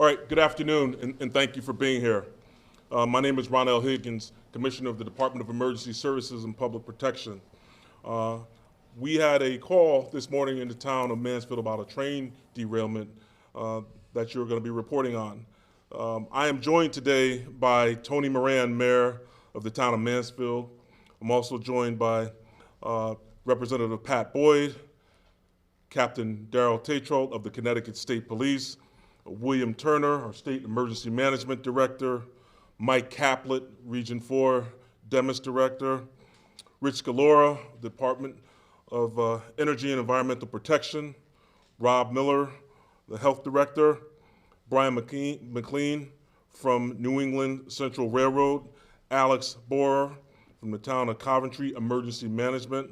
All right, good afternoon, and thank you for being here. My name is Ron L. Higgins, Commissioner of the Department of Emergency Services and Public Protection. We had a call this morning in the town of Mansfield about a train derailment that you're going to be reporting on. I am joined today by Tony Moran, Mayor of the town of Mansfield. I'm also joined by Representative Pat Boyd, Captain Darrell Tatro of the Connecticut State Police, William Turner, our State Emergency Management Director, Mike Caplet, Region 4 DEMIS Director, Rich Galora, Department of Energy and Environmental Protection, Rob Miller, the Health Director, Brian McLean from New England Central Railroad, Alex Borer from the town of Coventry Emergency Management,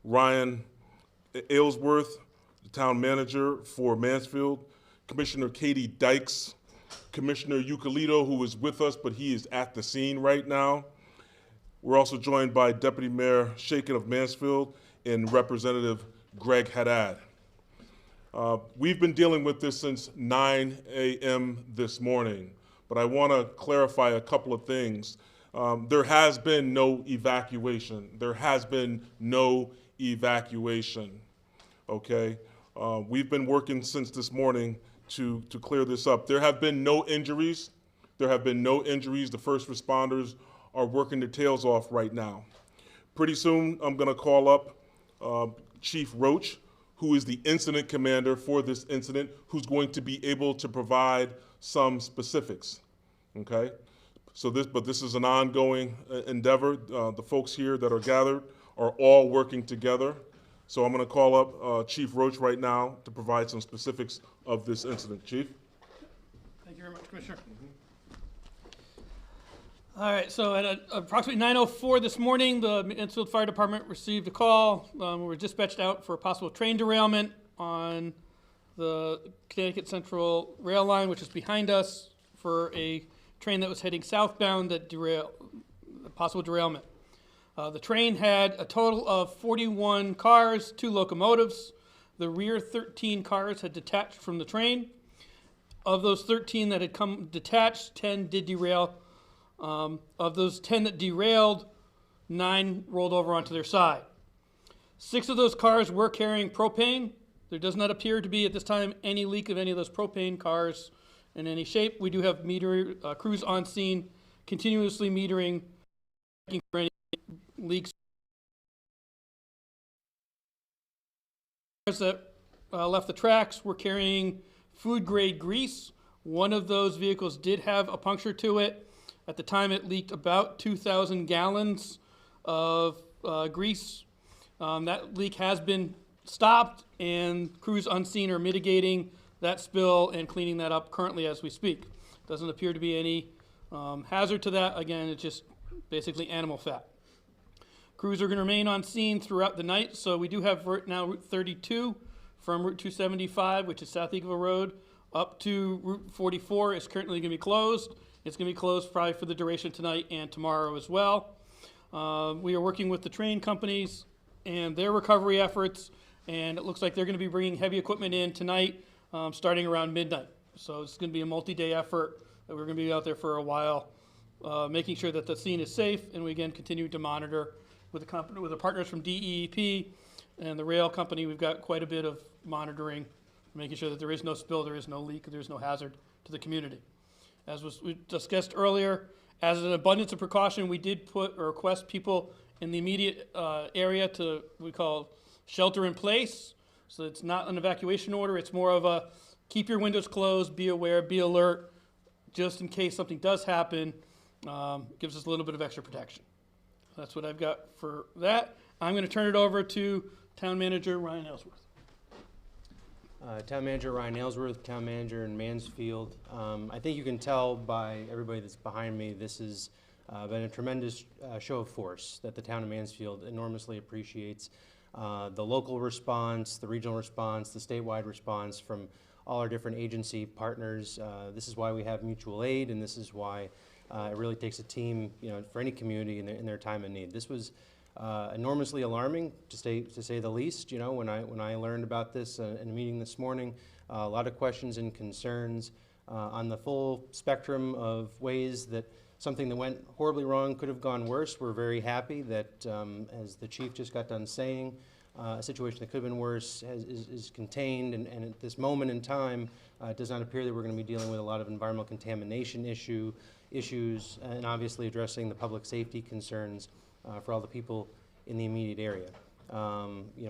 Ryan Aylesworth, the town manager for Mansfield, Commissioner Katie Dykes, Commissioner Eucalito, who is with us, but he is at the scene right now. We're also joined by Deputy Mayor Shaken of Mansfield and Representative Greg Haddad. We've been dealing with this since 9 a.m. this morning, but I want to clarify a couple of things. There has been no evacuation. There has been no evacuation, okay? We've been working since this morning to clear this up. There have been no injuries. There have been no injuries. The first responders are working their tails off right now. Pretty soon, I'm going to call up Chief Roach, who is the incident commander for this incident, who's going to be able to provide some specifics, okay? But this is an ongoing endeavor. The folks here that are gathered are all working together. So I'm going to call up Chief Roach right now to provide some specifics of this incident. Chief? Thank you very much, Commissioner. All right, so at approximately 9:04 this morning, the Mansfield Fire Department received a call. We were dispatched out for a possible train derailment on the Connecticut Central rail line, which is behind us, for a train that was heading southbound that derailed, a possible derailment. The train had a total of 41 cars, 2 locomotives. The rear 13 cars had detached from the train. Of those 13 that had come detached, 10 did derail. Of those 10 that derailed, 9 rolled over onto their side. 6 of those cars were carrying propane. There does not appear to be at this time any leak of any of those propane cars in any shape. We do have crews on scene continuously metering, checking for any leaks. Cars that left the tracks were carrying food grade grease. One of those vehicles did have a puncture to it. At the time, it leaked about 2,000 gallons of grease. That leak has been stopped, and crews on scene are mitigating that spill and cleaning that up currently as we speak. Doesn't appear to be any hazard to that. Again, it's just basically animal fat. Crews are going to remain on scene throughout the night, so we do have now Route 32 from Route 275, which is South Eagle Road, up to Route 44 is currently going to be closed. It's going to be closed probably for the duration tonight and tomorrow as well. We are working with the train companies and their recovery efforts, and it looks like they're going to be bringing heavy equipment in tonight, starting around midnight. So it's going to be a multi-day effort that we're going to be out there for a while, making sure that the scene is safe, and we again continue to monitor with the partners from DEEP and the rail company. We've got quite a bit of monitoring, making sure that there is no spill, there is no leak, there is no hazard to the community. As we discussed earlier, as an abundance of precaution, we did put or request people in the immediate area to, we call, shelter in place. So it's not an evacuation order, it's more of a keep your windows closed, be aware, be alert, just in case something does happen. Gives us a little bit of extra protection. That's what I've got for that. I'm going to turn it over to Town Manager Ryan Aylesworth. Town Manager Ryan Aylesworth, Town Manager in Mansfield. I think you can tell by everybody that's behind me, this has been a tremendous show of force that the town of Mansfield enormously appreciates. The local response, the regional response, the statewide response from all our different agency partners. This is why we have mutual aid, and this is why it really takes a team, for any community in their time of need. This was enormously alarming, to say the least. When I learned about this in a meeting this morning, a lot of questions and concerns. on the full spectrum of ways that something that went horribly wrong could have gone worse. We're very happy that, as the chief just got done saying, a situation that could have been worse is contained, and at this moment in time, it does not appear that we're going to be dealing with a lot of environmental contamination issues, and obviously addressing the public safety concerns for all the people in the immediate area.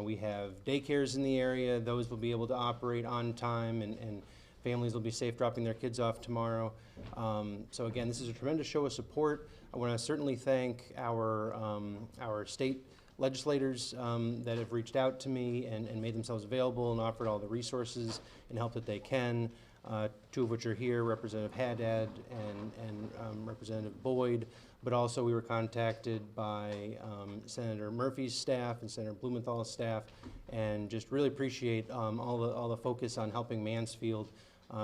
We have daycares in the area; those will be able to operate on time, and families will be safe dropping their kids off tomorrow. So again, this is a tremendous show of support. I want to certainly thank our state legislators that have reached out to me and made themselves available and offered all the resources and help that they can, two of which are here, Representative Haddad and Representative Boyd, but also we were contacted by Senator Murphy's staff and Senator Blumenthal's staff, and just really appreciate all the focus on helping Mansfield,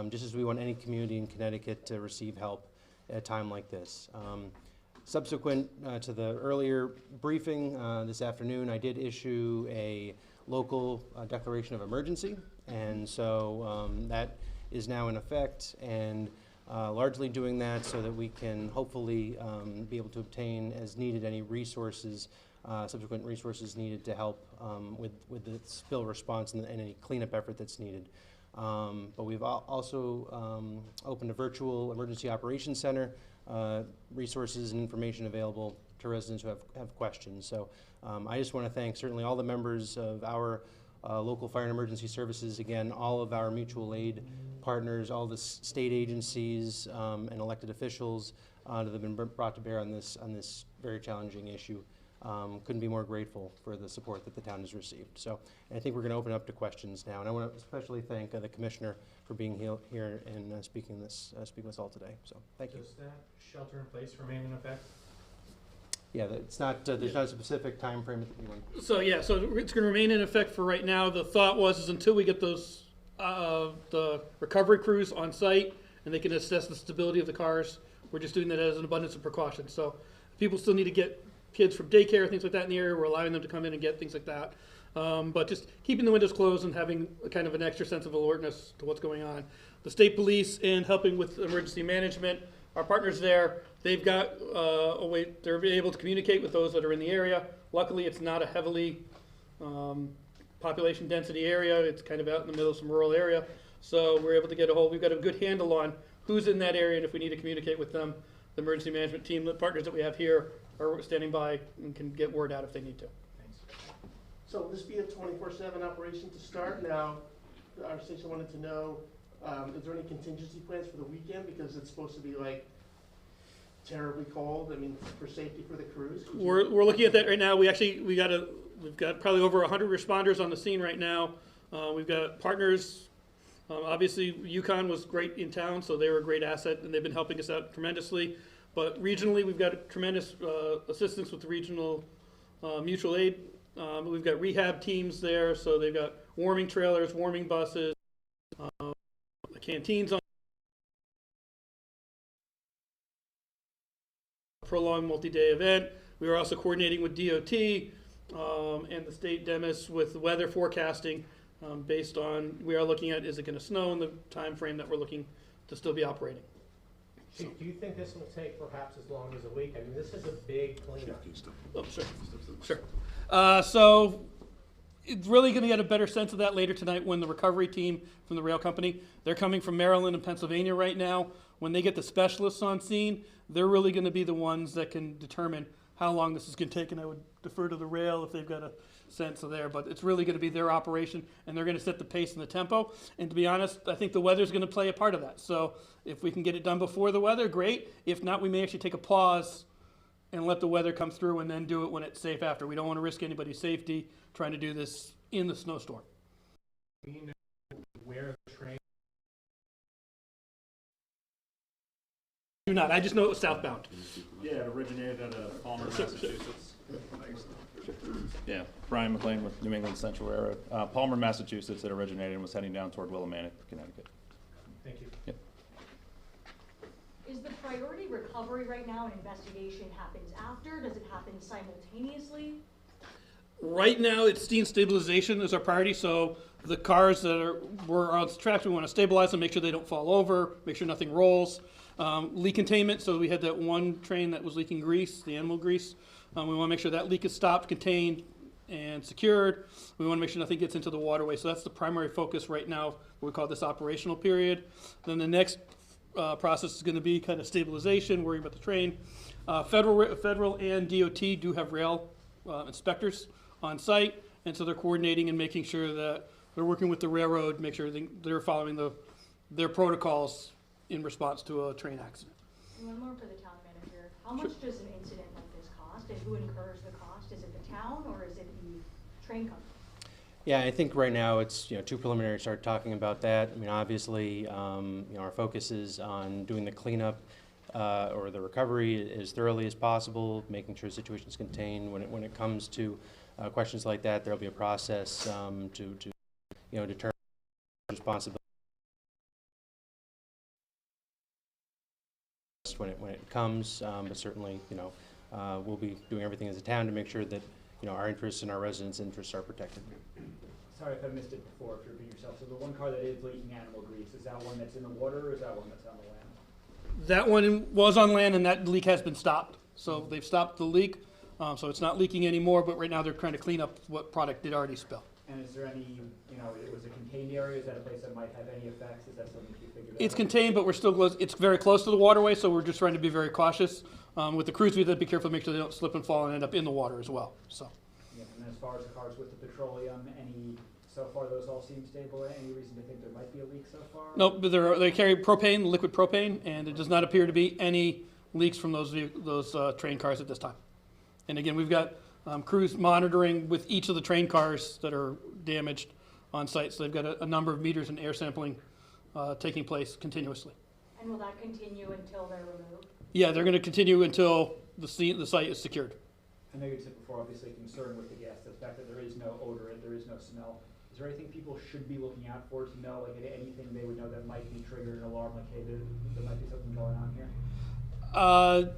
just as we want any community in Connecticut to receive help at a time like this. Subsequent to the earlier briefing this afternoon, I did issue a local declaration of emergency, and so that is now in effect, and largely doing that so that we can hopefully be able to obtain as needed any resources, subsequent resources needed to help with the spill response and any cleanup effort that's needed. But we've also opened a virtual emergency operations center, resources and information available to residents who have questions. So I just want to thank certainly all the members of our local fire and emergency services, again, all of our mutual aid partners, all the state agencies and elected officials that have been brought to bear on this very challenging issue. Couldn't be more grateful for the support that the town has received. So I think we're going to open up to questions now, and I want to especially thank the commissioner for being here and speaking with us all today. So thank you. Does that shelter in place remain in effect? Yeah, it's not. There's not a specific time frame that you want. So yeah, so it's going to remain in effect for right now. The thought is until we get those the recovery crews on site and they can assess the stability of the cars. We're just doing that as an abundance of precaution. So people still need to get kids from daycare, things like that in the area. We're allowing them to come in and get things like that. But just keeping the windows closed and having a kind of an extra sense of alertness to what's going on. The state police, in helping with emergency management, our partners there, they've got a way, they're able to communicate with those that are in the area. Luckily, it's not a heavily population density area. It's kind of out in the middle of some rural area. So we're able to get we've got a good handle on who's in that area, and if we need to communicate with them, the emergency management team, the partners that we have here are standing by and can get word out if they need to. Thanks. So will this be a 24/7 operation to start? Now, our station wanted to know, is there any contingency plans for the weekend? Because it's supposed to be like terribly cold. I mean, for safety for the crews. We're looking at that right now. We've got probably over 100 responders on the scene right now. We've got partners. Obviously, UConn was great in town, so they were a great asset, and they've been helping us out tremendously. But regionally, we've got tremendous assistance with the regional mutual aid. We've got rehab teams there, so they've got warming trailers, warming buses, the canteens on a prolonged multi-day event. We are also coordinating with DOT and the state DEMIS with weather forecasting based on, we are looking at, is it going to snow in the time frame that we're looking to still be operating. Do you think this will take perhaps as long as a week? I mean, this is a big cleanup. Oh, sure. Sure. So it's really going to get a better sense of that later tonight when the recovery team from the rail company, they're coming from Maryland and Pennsylvania right now. When they get the specialists on scene, they're really going to be the ones that can determine how long this is going to take, and I would defer to the rail if they've got a sense of there, but it's really going to be their operation, and they're going to set the pace and the tempo. And to be honest, I think the weather's going to play a part of that. So if we can get it done before the weather, great. If not, we may actually take a pause and let the weather come through and then do it when it's safe after. We don't want to risk anybody's safety trying to do this in the snowstorm. Do you know where the train? Do not. I just know it was southbound. Yeah, it originated out of Palmer, Massachusetts. Yeah, Brian McLean with New England Central Railroad. Palmer, Massachusetts, it originated and was heading down toward Willimantic, Connecticut. Thank you. Yep. Is the priority recovery right now an investigation happens after? Does it happen simultaneously? Right now, it's steam stabilization is our priority. So The cars that were on the tracks, we want to stabilize them, make sure they don't fall over, make sure nothing rolls. Leak containment, so we had that one train that was leaking grease, the animal grease. We want to make sure that leak is stopped, contained, and secured. We want to make sure nothing gets into the waterway. So that's the primary focus right now, what we call this operational period. Then the next process is going to be kind of stabilization, worrying about the train. Federal and DOT do have rail inspectors on site, and so they're coordinating and making sure that they're working with the railroad, make sure they're following their protocols in response to a train accident. One more for the town manager. How much does an incident like this cost, and who incurs the cost? Is it the town or is it the train company? Yeah, I think right now it's, too preliminary to start talking about that. I mean, obviously, our focus is on doing the cleanup or the recovery as thoroughly as possible, making sure the situation is contained. When it comes to questions like that, there'll be a process to determine responsibility when it comes. But certainly, we'll be doing everything as a town to make sure that our interests and our residents' interests are protected. Sorry if I missed it before, if you repeat yourself. So the one car that is leaking animal grease, is that one that's in the water or is that one that's on the land? That one was on land, and that leak has been stopped. So they've stopped the leak, so it's not leaking anymore, but right now they're trying to clean up what product did already spill. And is there any, it was a contained area, is that a place that might have any effects? Is that something you figured out? It's contained, but we're still close. It's very close to the waterway, so we're just trying to be very cautious. With the crews, we have to be careful to make sure they don't slip and fall and end up in the water as well. So. Yeah, and as far as the cars with the petroleum, so far those all seem stable? Any reason to think there might be a leak so far? Nope, but they carry propane, liquid propane, and it does not appear to be any leaks from those train cars at this time. And again, we've got crews monitoring with each of the train cars that are damaged on site. So they've got a number of meters and air sampling taking place continuously. And will that continue until they're removed? Yeah, they're going to continue until the site is secured. I know you said before, obviously concerned with the gas, the fact that there is no odor, there is no smell. Is there anything people should be looking out for to know, like anything they would know that might be triggered an alarm, like, hey, there might be something going on here?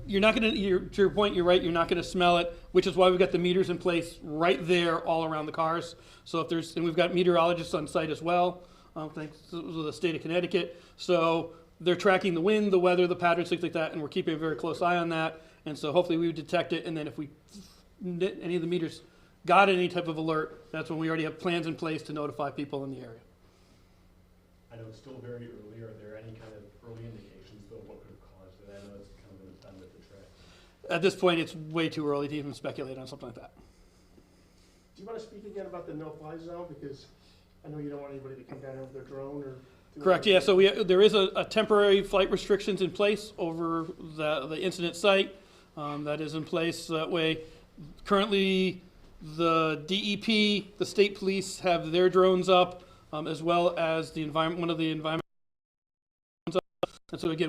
You're not going to, to your point, you're right, you're not going to smell it, which is why we've got the meters in place right there all around the cars. So if there's, and we've got meteorologists on site as well, thanks to the state of Connecticut. So they're tracking the wind, the weather, the patterns, things like that, and we're keeping a very close eye on that. And so hopefully we would detect it, and then if any of the meters got any type of alert, that's when we already have plans in place to notify people in the area. I know it's still very early. Are there any kind of early indications of what could have caused it? I know it's kind of been done with the track. At this point, it's way too early to even speculate on something like that. Do you want to speak again about the no-fly zone? Because I know you don't want anybody to come down with their drone or. Correct, yeah, so there is a temporary flight restrictions in place over the incident site. That is in place that way. Currently, the DEP, the state police have their drones up, as well as one of the environment drones up. And so again,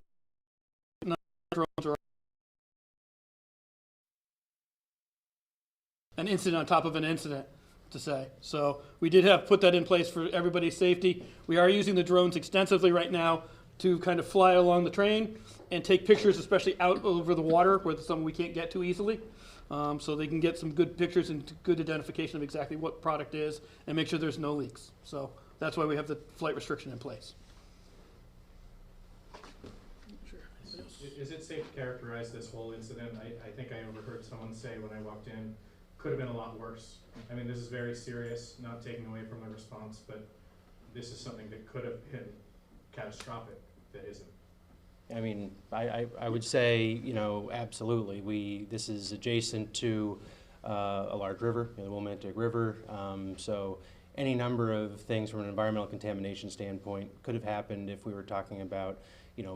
drones are an incident on top of an incident, to say. So we did put that in place for everybody's safety. We are using the drones extensively right now to kind of fly along the train and take pictures, especially out over the water where some we can't get to easily. So they can get some good pictures and good identification of exactly what product is and make sure there's no leaks. So that's why we have the flight restriction in place. Is it safe to characterize this whole incident? I think I overheard someone say when I walked in, could have been a lot worse. I mean, this is very serious, not taking away from the response, but this is something that could have been catastrophic that isn't. I mean, I would say, absolutely. This is adjacent to a large river, the Willimantic River. So any number of things from an environmental contamination standpoint could have happened if we were talking about,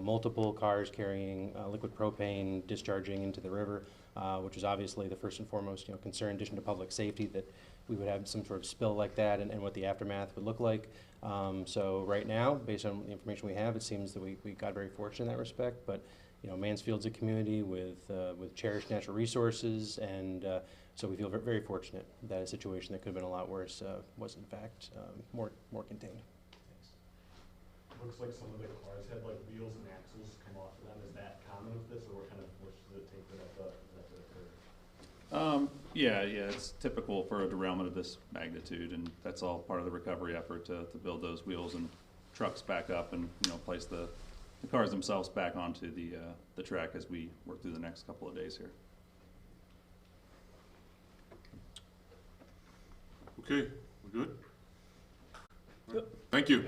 multiple cars carrying liquid propane discharging into the river, which is obviously the first and foremost, concern in addition to public safety, that we would have some sort of spill like that and what the aftermath would look like. So right now, based on the information we have, it seems that we got very fortunate in that respect. But Mansfield's a community with cherished natural resources, and so we feel very fortunate that a situation that could have been a lot worse was in fact more contained. Looks like some of the cars had like wheels and axles come off of them. Is that common with this, or what kind of force does it take for that to occur? Yeah, it's typical for a derailment of this magnitude, and that's all part of the recovery effort to build those wheels and trucks back up and, place the cars themselves back onto the track as we work through the next couple of days here. Okay, we're good? Thank you.